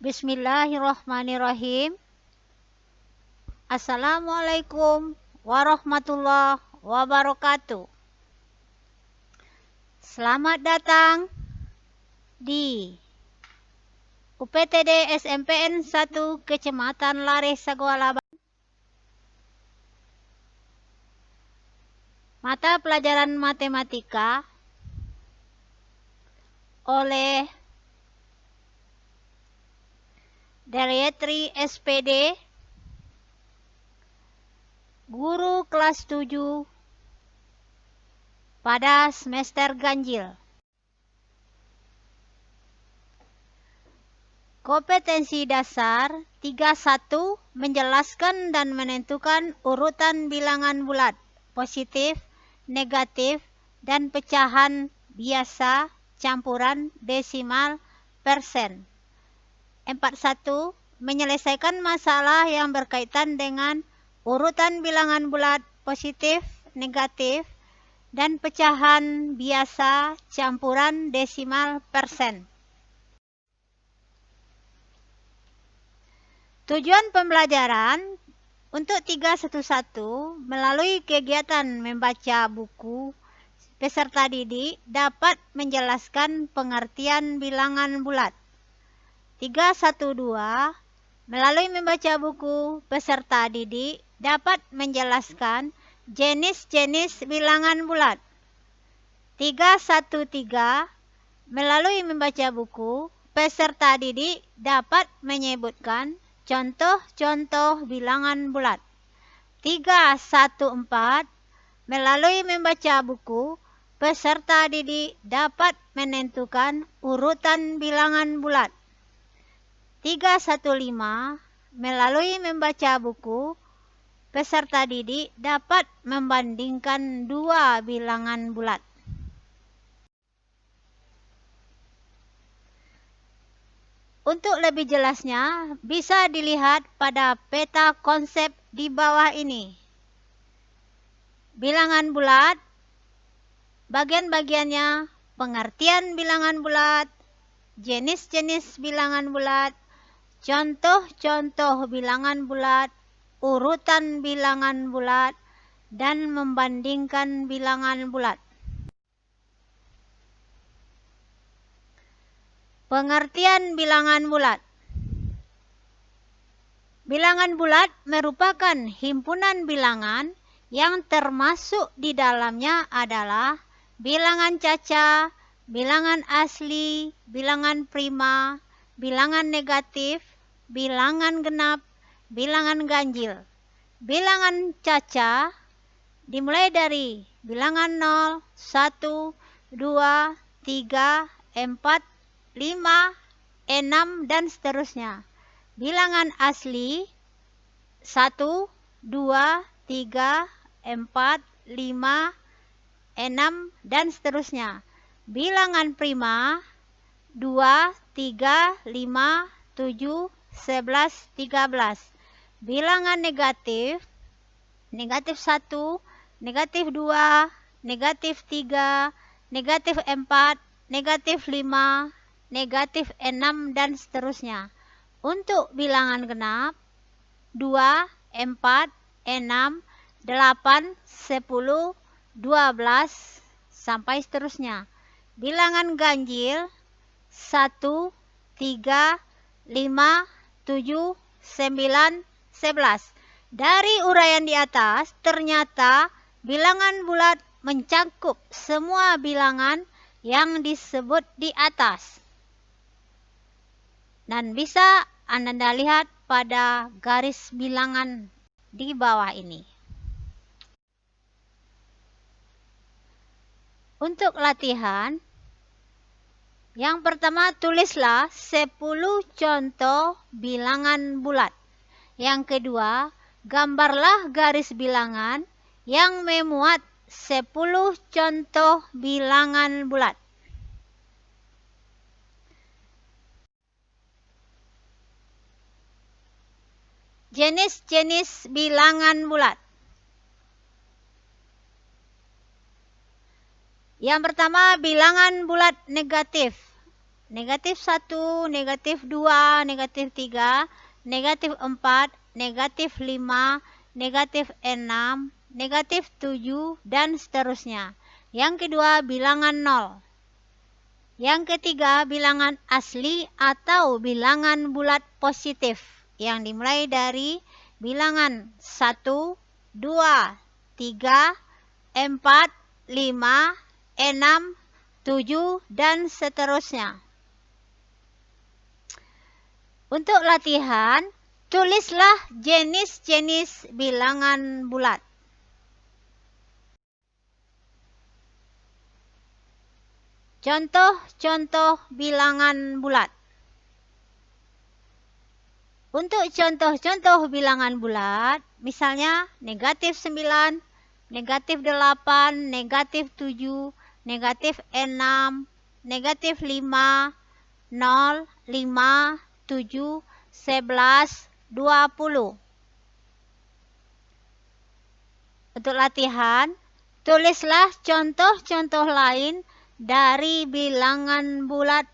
Bismillahirrahmanirrahim. Assalamualaikum warahmatullahi wabarakatuh. Selamat datang di UPTD SMPN 1 Kecamatan Lare Sagualaban. Mata pelajaran matematika oleh Delietri SPD, guru kelas 7 pada semester ganjil. Kompetensi dasar 31 menjelaskan dan menentukan urutan bilangan bulat, positif, negatif, dan pecahan biasa, campuran, desimal, persen. 41 menyelesaikan masalah yang berkaitan dengan urutan bilangan bulat, positif, negatif, dan pecahan biasa, campuran, desimal, persen. Tujuan pembelajaran untuk 311 melalui kegiatan membaca buku peserta didik dapat menjelaskan pengertian bilangan bulat. 312 melalui membaca buku peserta didik dapat menjelaskan jenis-jenis bilangan bulat. 313 melalui membaca buku peserta didik dapat menyebutkan contoh-contoh bilangan bulat. 314 melalui membaca buku peserta didik dapat menentukan urutan bilangan bulat. 315 melalui membaca buku peserta didik dapat membandingkan dua bilangan bulat. Untuk lebih jelasnya bisa dilihat pada peta konsep di bawah ini. Bilangan bulat, bagian-bagiannya, pengertian bilangan bulat, jenis-jenis bilangan bulat, contoh-contoh bilangan bulat, urutan bilangan bulat, dan membandingkan bilangan bulat. Pengertian bilangan bulat. Bilangan bulat merupakan himpunan bilangan yang termasuk di dalamnya adalah bilangan caca, bilangan asli, bilangan prima, bilangan negatif, bilangan genap, bilangan ganjil. Bilangan caca dimulai dari bilangan 0, 1, 2, 3, 4, 5, 6, dan seterusnya. Bilangan asli 1, 2, 3, 4, 5, 6, dan seterusnya. Bilangan prima 2, 3, 5, 7, 11, 13. Bilangan negatif, negatif 1, negatif 2, negatif 3, negatif 4, negatif 5, negatif 6, dan seterusnya. Untuk bilangan genap 2, 4, 6, 8, 10, 12, sampai seterusnya. Bilangan ganjil 1, 3, 5, 7, 9, 11. Dari uraian di atas, ternyata bilangan bulat mencakup semua bilangan yang disebut di atas. Dan bisa Anda lihat pada garis bilangan di bawah ini. Untuk latihan, yang pertama tulislah 10 contoh bilangan bulat. Yang kedua, gambarlah garis bilangan yang memuat 10 contoh bilangan bulat. Jenis-jenis bilangan bulat. Yang pertama, bilangan bulat negatif. negatif 1, negatif 2, negatif 3, negatif 4, negatif 5, negatif 6, negatif 7, dan seterusnya. Yang kedua, bilangan 0. Yang ketiga, bilangan asli atau bilangan bulat positif yang dimulai dari bilangan 1, 2, 3, 4, 5, 6, 7, dan seterusnya. Untuk latihan, tulislah jenis-jenis bilangan bulat. Contoh-contoh bilangan bulat. Untuk contoh-contoh bilangan bulat, misalnya negatif 9, negatif 8, negatif 7, negatif 6, negatif 5, 0, 5, 7, 11, 20. Untuk latihan, tulislah contoh-contoh lain dari bilangan bulat.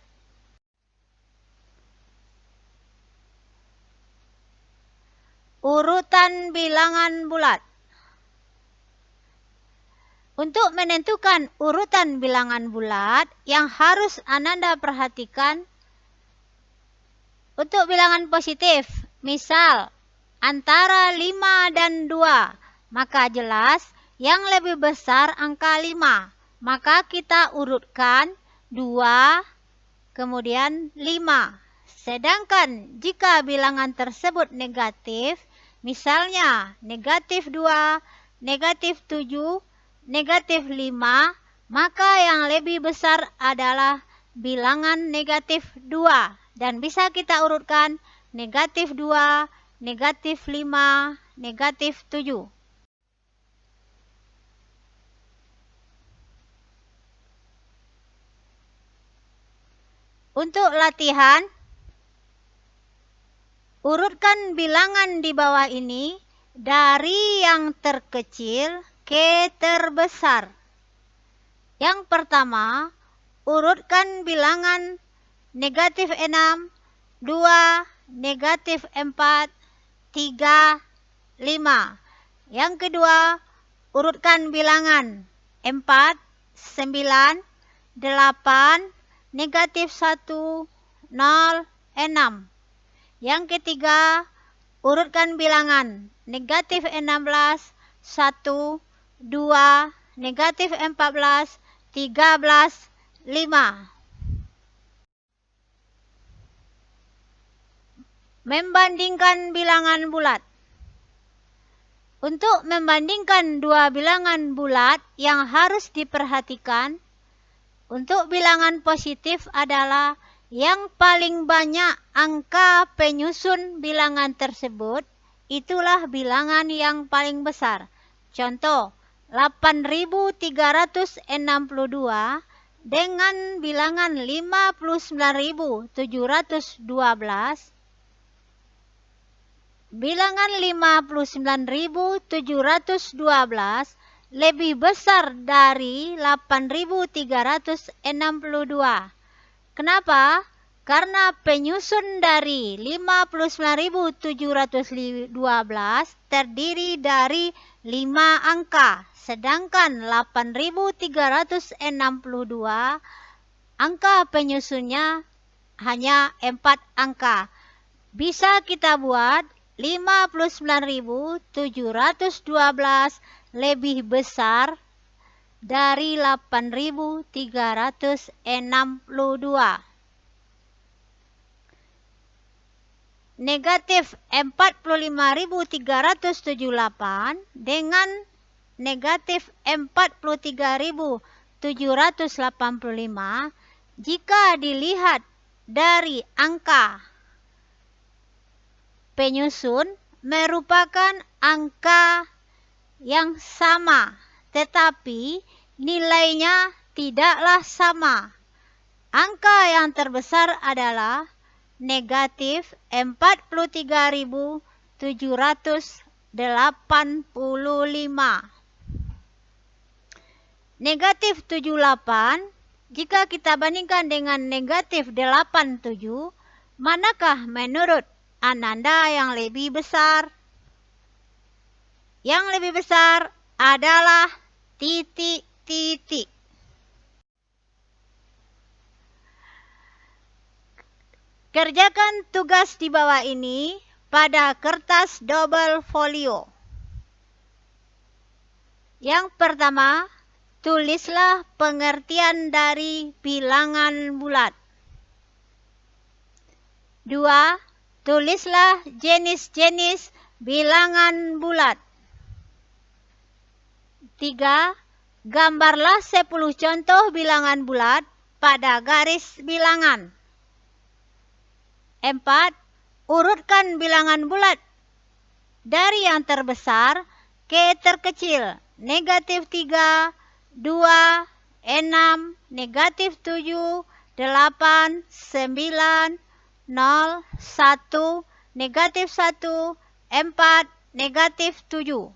Urutan bilangan bulat. Untuk menentukan urutan bilangan bulat yang harus Ananda perhatikan, untuk bilangan positif, misal antara 5 dan 2, maka jelas yang lebih besar angka 5. Maka kita urutkan 2, kemudian 5. Sedangkan jika bilangan tersebut negatif, misalnya negatif 2, negatif 7, negatif 5, maka yang lebih besar adalah bilangan negatif 2. Dan bisa kita urutkan negatif 2, negatif 5, negatif 7. Untuk latihan, urutkan bilangan di bawah ini dari yang terkecil ke terbesar. Yang pertama, urutkan bilangan negatif 6, 2, negatif 4, 3, 5. Yang kedua, urutkan bilangan 4, 9, 8, negatif 1, 0, 6. Yang ketiga, urutkan bilangan negatif 16, 1, 2, negatif 14, 13, 5. Membandingkan bilangan bulat. Untuk membandingkan dua bilangan bulat yang harus diperhatikan, untuk bilangan positif adalah yang paling banyak angka penyusun bilangan tersebut, itulah bilangan yang paling besar. Contoh, 8.362 dengan bilangan 59.712. Bilangan 59.712 lebih besar dari 8.362. Kenapa? Karena penyusun dari 59.712 terdiri dari 5 angka, sedangkan 8.362 angka penyusunnya hanya 4 angka. Bisa kita buat 59.712 lebih besar dari 8.362. Negatif 45.378 dengan negatif 43.785 jika dilihat dari angka penyusun merupakan angka yang sama, tetapi nilainya tidaklah sama. Angka yang terbesar adalah negatif 43.785. Negatif 78 Jika kita bandingkan dengan negatif 87, manakah menurut Ananda yang lebih besar? Yang lebih besar adalah titik-titik. Kerjakan tugas di bawah ini pada kertas double folio. Yang pertama, tulislah pengertian dari bilangan bulat. 2. Tulislah jenis-jenis bilangan bulat. 3. Gambarlah 10 contoh bilangan bulat pada garis bilangan. 4. Urutkan bilangan bulat dari yang terbesar ke terkecil. Negatif 3, 2, 6, negatif 7, 8, 9, 0, 1, negatif 1, 4, negatif 7.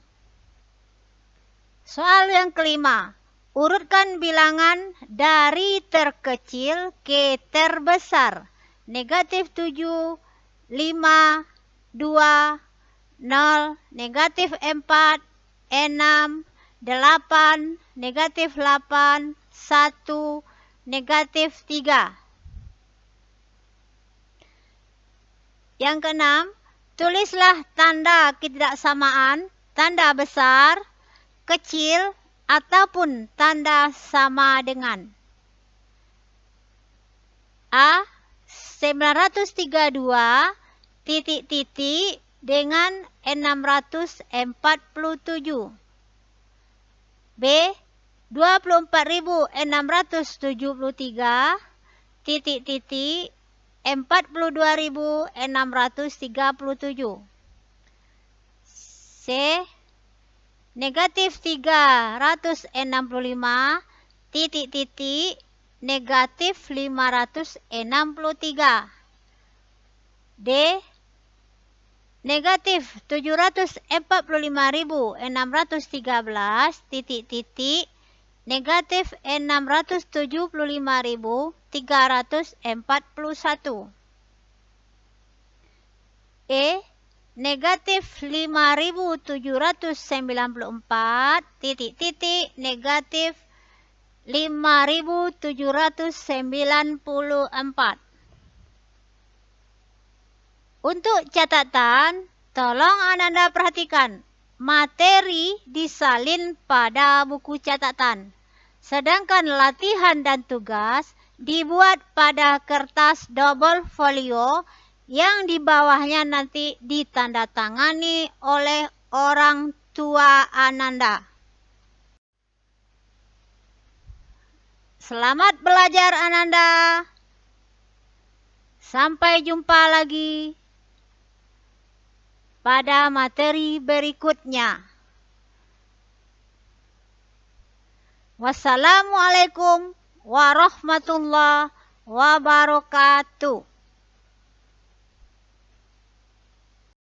Soal yang kelima. Urutkan bilangan dari terkecil ke terbesar. Negatif 7, 5, 2, 0, negatif 4, 6, 8, negatif 8, 1, negatif 3. Yang keenam, tulislah tanda ketidaksamaan, tanda besar, kecil, ataupun tanda sama dengan. A. 932 titik-titik dengan 647. B. 24.673 titik-titik 42.637. C. Negatif 365 titik-titik negatif 563. D. Negatif 745.613 titik-titik negatif 675.341. E. Negatif 5.794 titik-titik negatif 5.794. Untuk catatan, tolong Ananda perhatikan, materi disalin pada buku catatan. Sedangkan latihan dan tugas dibuat pada kertas double folio yang di bawahnya nanti ditandatangani oleh orang tua Ananda. Selamat belajar Ananda. Sampai jumpa lagi pada materi berikutnya. Wassalamualaikum warahmatullahi wabarakatuh.